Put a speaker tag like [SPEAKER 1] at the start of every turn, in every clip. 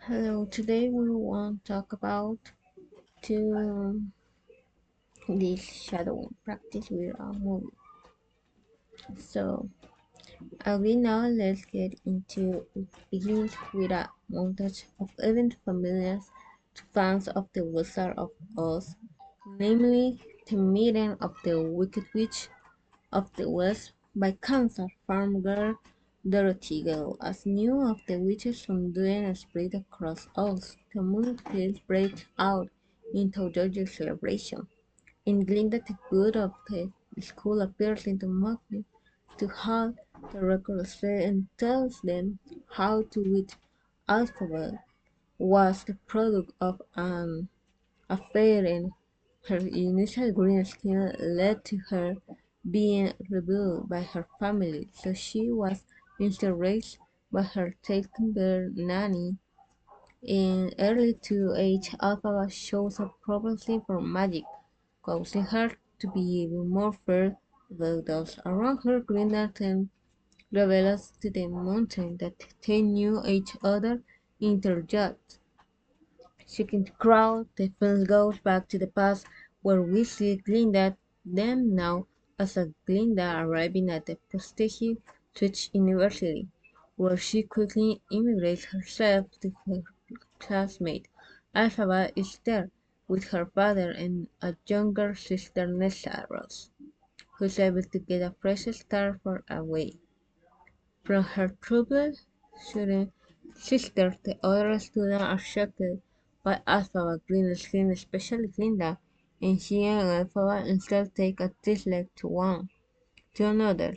[SPEAKER 1] Hello, today we want to talk about to this shadowing practice with a movie. So, agree now, let's get into it. Begins with a montage of events familiar to fans of The Wizard of Oz, namely the meeting of the Wicked Witch of the West by Kansas farm girl Dorothy Gale. As news of the witch's undoing spread across Oz, the Moonfields break out into joyous celebration. In Glinda, the good of the school appears into Mowgli to halt the record set and tells them how to read alphabet was the product of an affair, and her initial green skin led to her being revealed by her family, so she was instead raised by her taken-care nanny. In early to age, Alphaba shows a propensity for magic, causing her to be even more feared by those around her. Glinda then reveals to the mountain that they knew each other in their youth. Shaking the crowd, the film goes back to the past where we see Glinda then now as a Glinda arriving at the prestigious Twitch University, where she quickly immigrates herself to her classmate. Alphaba is there with her father and a younger sister Nessa Rose, who is able to get a fresh start for away. From her troubled student sister, the other students are shocked by Alphaba Green's skin, especially Glinda, and she and Alphaba instead take a dislike to another.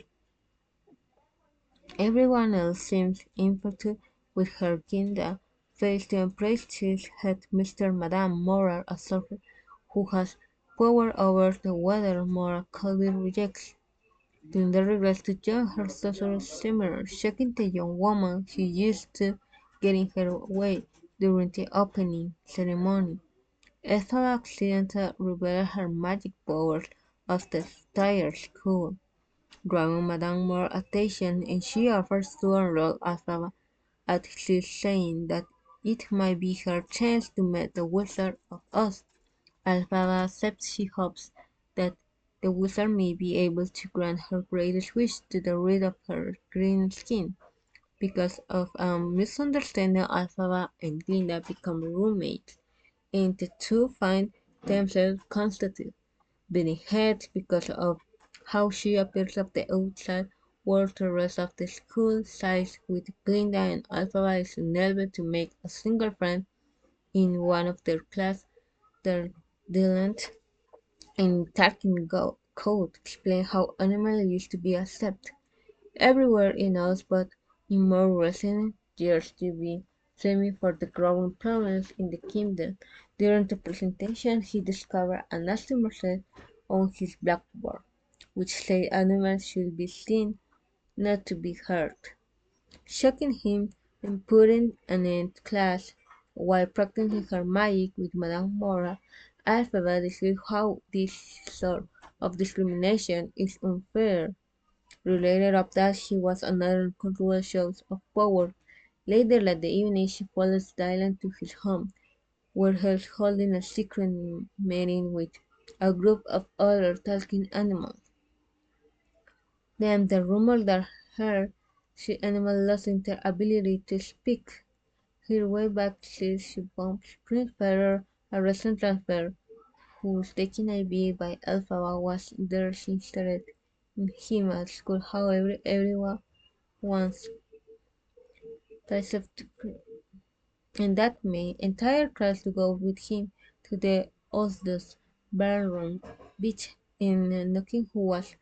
[SPEAKER 1] Everyone else seems infatuated with her. Glinda fails to embrace his head Mr. Madame Mora, a sorcerer who has power over the weather. Mora coldly rejects. Glinda regrets to join her sorcerer similar, shocking the young woman who used to get in her way during the opening ceremony. Ethel accidentally reveals her magic powers of the entire school, drawing Madame more attention, and she offers to enroll Ethel at his, saying that it might be her chance to meet the Wizard of Oz. Alphaba accepts. She hopes that the wizard may be able to grant her greatest wish to get rid of her green skin. Because of a misunderstanding, Alphaba and Glinda become roommates, and the two find themselves constantly beating heads because of how she appears on the outside world. The rest of the school sides with Glinda, and Alphaba is unable to make a single friend in one of their class. Their Dylan and Tarkin Code explain how animals used to be accepted everywhere in us, but in more recent years to be blamed for the growing problems in the kingdom. During the presentation, he discovered a nasty message on his blackboard, which said animals should be seen, not to be hurt, shocking him and putting an end to class. While practicing her magic with Madame Mora, Alphaba describes how this sort of discrimination is unfair. Related of that she was another uncontrollable show of power. Later that evening she follows Dylan to his home, where he's holding a secret meeting with a group of other talking animals. Then the rumor that her she animal lost their ability to speak. Her way back says she bumps Prince Peter, a recent transfer, whose taking IV by Alphaba was there interested in him at school. However, everyone wants Joseph to and that made entire class to go with him to the Oslos ballroom beach in knocking who was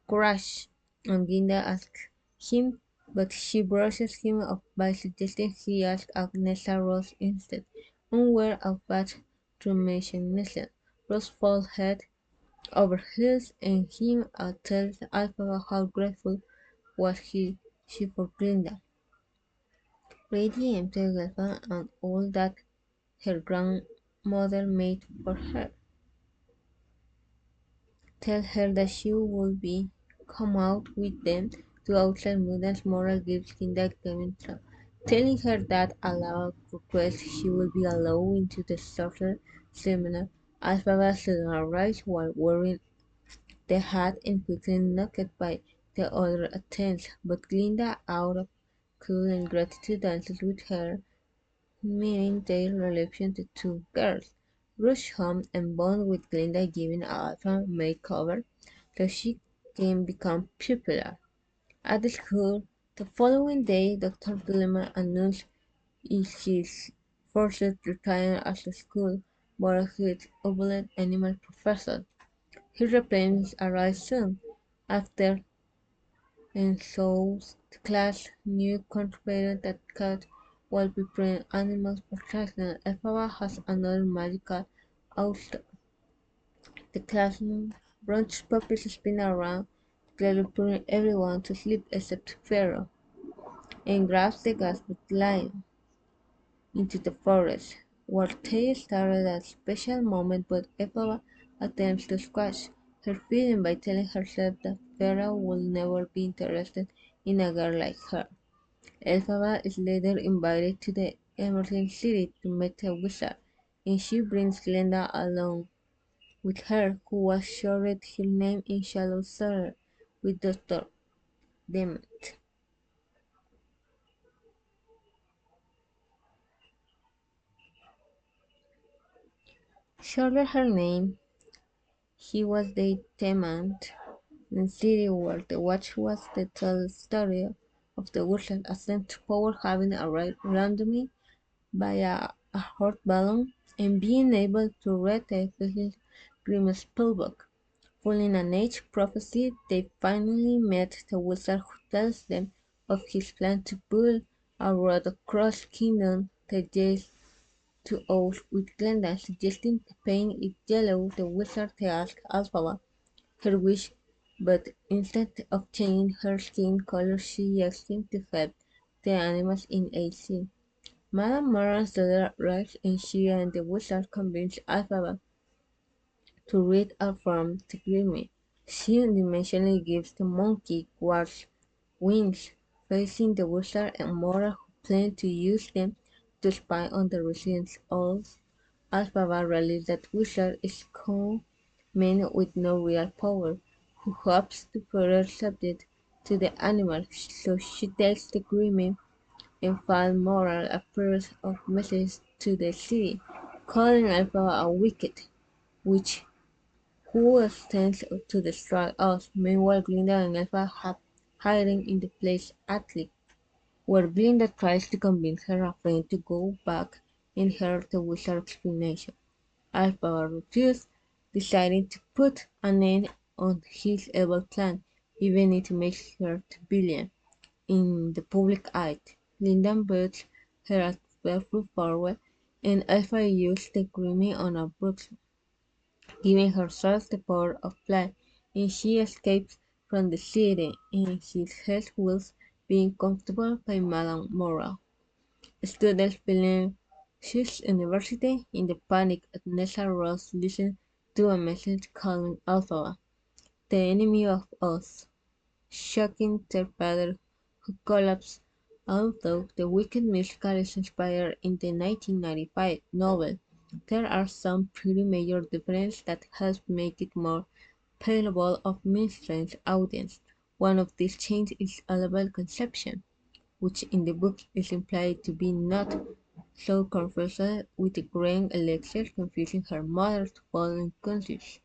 [SPEAKER 1] crushed. And Ginda asks him, but she brushes him off by suggesting he ask Agnesa Rose instead, unaware of bad transformation. Rose falls head over heels and him tells Alpha how grateful was she for Glinda. Lady empty weapon and all that her grandmother made for her. Tell her that she would come out with them to outside Mudan's moral gifts in that coming trap. telling her that allowed request she would be allowed into the sorcerer seminar. Alphaba suddenly arrives while wearing the hat and quickly knocked by the other attendants, but Glinda, out of cool and gratitude, dances with her, meaning their relation to two girls. Rush home and bond with Glinda, giving Alpha a makeover so she can become popular. At the school, the following day, Dr. Dilemma announced she is forced to retire as a school, but his obsolete animal professor. His replacement arrives soon after, and shows the class new contributor that cat while preparing animals for training. Elphaba has another magical outstep. The classroom brunch puppies spin around, clearly putting everyone to sleep except Pharaoh, and grabs the gas with Lion into the forest, where they started a special moment but Elphaba attempts to squash her feeling by telling herself that Pharaoh will never be interested in a girl like her. Elphaba is later invited to the Emerald City to meet a wizard, and she brings Glenda along with her, who was shared her name in Shallow Cellar with Dr. Dement. Shared her name, he was the Dement in city where the watch was to tell the story of the wizard ascent to power having arrived randomly by a hot balloon and being able to read the Philip Grimm spellbook. Following an age prophecy, they finally met the wizard who tells them of his plan to build a road across kingdom that leads to Oz with Glenda suggesting to paint it yellow. The wizard asks Alphaba her wish, but instead of changing her skin color, she asks him to help the animals in AC. Madame Moran's daughter arrives and she and the wizard convince Alphaba to read out from the grimy. She unintentionally gives the monkey guards wings, facing the wizard and Mora who plan to use them to spy on the residents. All Alphaba realizes that wizard is a man with no real power, who hopes to further subject to the animals, so she takes the grimy and files Moral a series of messages to the city, calling Alphaba a wicked witch who intends to destroy us. Meanwhile, Glinda and Elsa have hiding in the place Attic, where Glinda tries to convince her friend to go back and hear the wizard's explanation. Elphaba refuses, deciding to put an end on his evil plan, even if it makes her the villain in the public eye. Glinda bids her a careful farewell, and Elphaba uses the grimy on a brook giving herself the power of flight, and she escapes from the city in his health whilst being comfortable by Madame Morale. Students feeling she's university in the panic at Nessa Ross listen to a message calling Alpha, the enemy of us, shocking their father who collapsed. Although the Wicked musical is inspired in the 1995 novel, there are some pretty major differences that help make it more palatable of mainstream audience. One of these changes is Annabelle's conception, which in the book is implied to be not so confused with the grand Alexia confusing her mother to fall unconscious,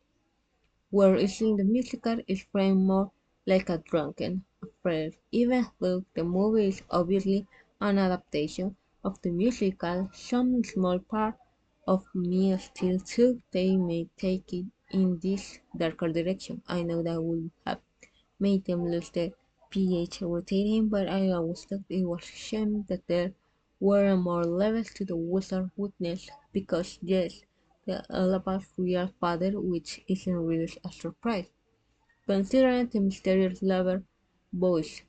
[SPEAKER 1] whereas in the musical is framed more like a drunken affair. Even though the movie is obviously an adaptation of the musical, some small part of me still thinks they may take it in this darker direction. I know that would have made them lose their PH rotating, but I always thought it was a shame that there were more levels to the wizard weakness because yes, the Alaba's real father, which isn't really a surprise, considering the mysterious lover voice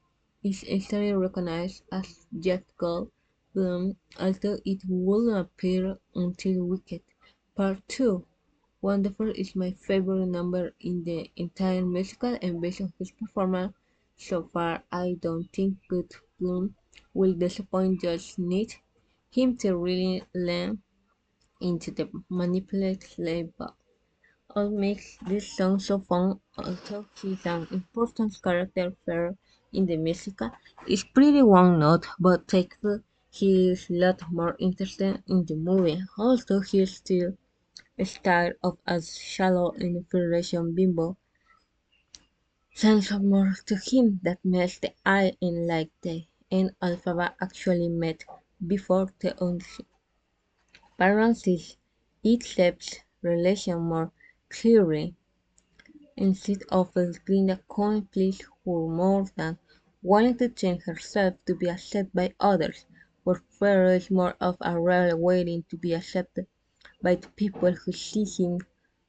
[SPEAKER 1] is instantly recognized as Jeff Goldblum, although it wouldn't appear until Wicked Part 2. Wonderful is my favorite number in the entire musical, and based on his performance so far, I don't think Goldblum will disappoint just need him to really lean into the manipulate label. What makes this song so fun, although he's an important character figure in the musical, is pretty one note, but technically he is a lot more interesting in the movie. Also, he still styled of as shallow and Federation bimbo, sense of more to him that makes the I and like they and Alphaba actually met before the audition. Parents it shapes relation more clearly instead of being a complice who more than wanting to change herself to be accepted by others, where Pharaoh is more of a rare waiting to be accepted by the people who see him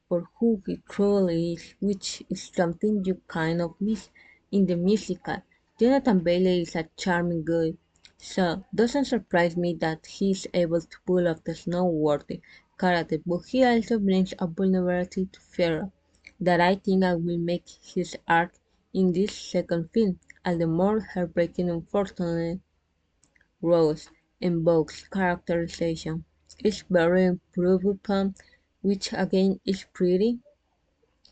[SPEAKER 1] for who he truly is, which is something you kind of miss in the musical. Jonathan Bailey is a charming guy, so doesn't surprise me that he's able to pull off the snowworthy character, but he also brings a vulnerability to Pharaoh that I think I will make his arc in this second film, all the more heartbreaking. Unfortunately, Rose and Vogue's characterization is very improved upon, which again is pretty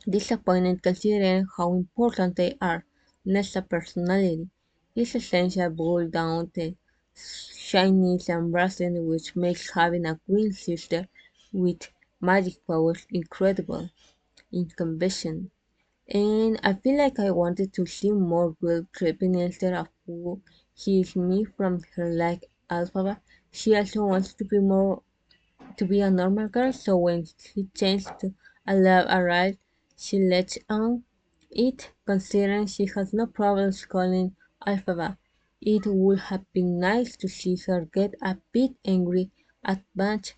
[SPEAKER 1] disappointing considering how important they are. Nesta's personality is essentially boiled down to shyness and embarrassing, which makes having a queen sister with magic powers incredible inconvenient. And I feel like I wanted to see more guilt tripping instead of who he is me from her like Alphaba. She also wants to be a normal girl, so when he changed to a love arrived, she lets on it, considering she has no problems calling Alphaba. It would have been nice to see her get a bit angry at Bunch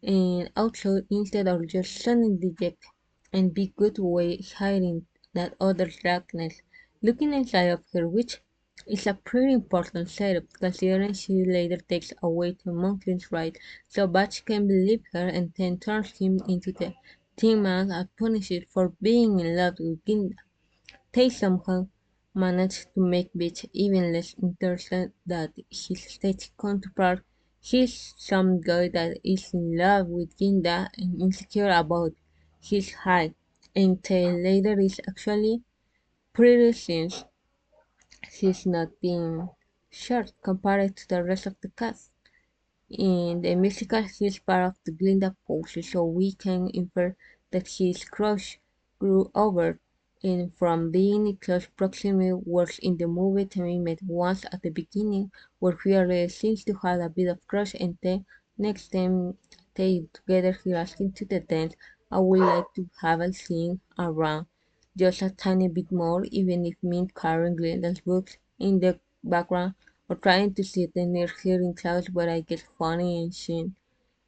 [SPEAKER 1] and also instead of just sounding dejected and be good way hiding that other darkness looking inside of her, which is a pretty important setup considering she later takes away the monkey's right so Batch can believe her and then turns him into the Tin Man and punished for being in love with Ginda. They somehow manage to make Beach even less interested than his stage counterpart. He's some guy that is in love with Ginda and insecure about his height, and the later is actually pretty since he's not being short compared to the rest of the cast. In the musical, he is part of the Glinda pose, so we can infer that his crush grew over and from being in close proximity works in the movie Timmy met once at the beginning where he already seems to have a bit of crush and then next time they together he asking to the dance. I would like to have a scene around just a tiny bit more even if mean carrying Glinda's books in the background or trying to sit near hearing clouds but I get funny and shit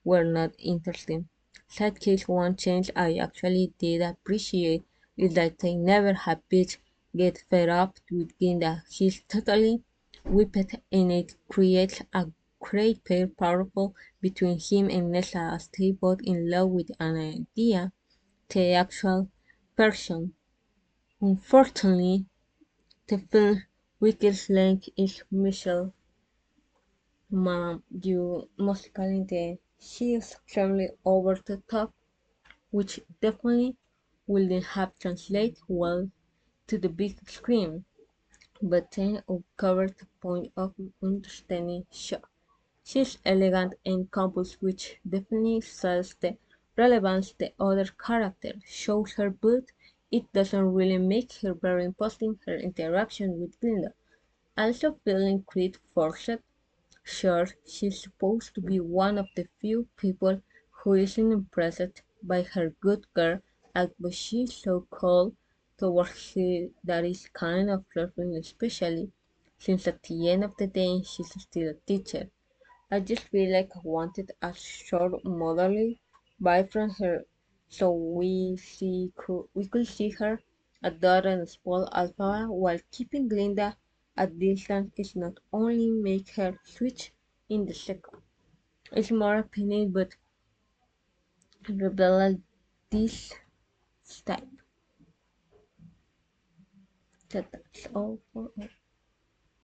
[SPEAKER 1] were not interesting. Sad case one change I actually did appreciate is that they never had Peach get fed up with Ginda. He's totally whipped and it creates a great pair powerful between him and Nessa as they both in love with an idea, the actual person. Unfortunately, the film's weakest link is Michelle you musicality. She is extremely over the top, which definitely wouldn't have translated well to the big screen, but then it covered the point of understanding show. She's elegant and composed, which definitely sells the relevance the other character shows her, but it doesn't really make her very imposing her interaction with Glinda. Also feeling Creed forced. Sure, she's supposed to be one of the few people who isn't impressed by her good girl act, but she's so cold towards him that is kind of flirting, especially since at the end of the day she's still a teacher. I just feel like I wanted a short motherly vibe from her so we could see her adore and spoil Alpha while keeping Glinda at distance is not only make her switch in the second. It's more opinion but rebel this type. That's all for